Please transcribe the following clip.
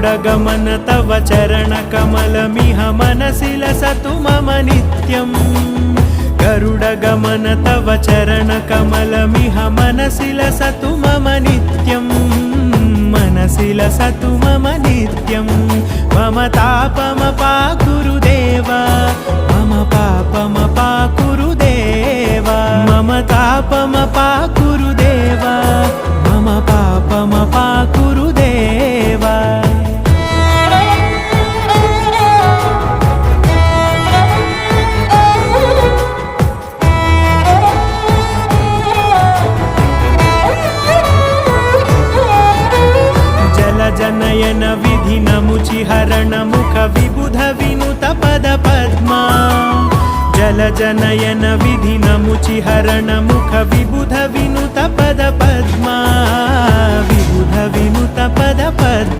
गरुडगमन तव चरणकमलमिह मनसि लसतु मम नित्यम् गरुडगमन तव चरणकमलमिह मनसि लसतु मम नित्यम् मनसि लसतु मम नित्यम् मम तापमपाकुरु देव मम पापमपाकुरु देव मम तापमपाकुरु देव मम पापमपाकुरु देव जनयन विधि नमुचि हरण मुख विबुध विनुत पद पद्मा जल जनयन विधि नमुचि हरण मुख विबुध विनुत पद पद्मा विबुध विनुत पद पद्मा।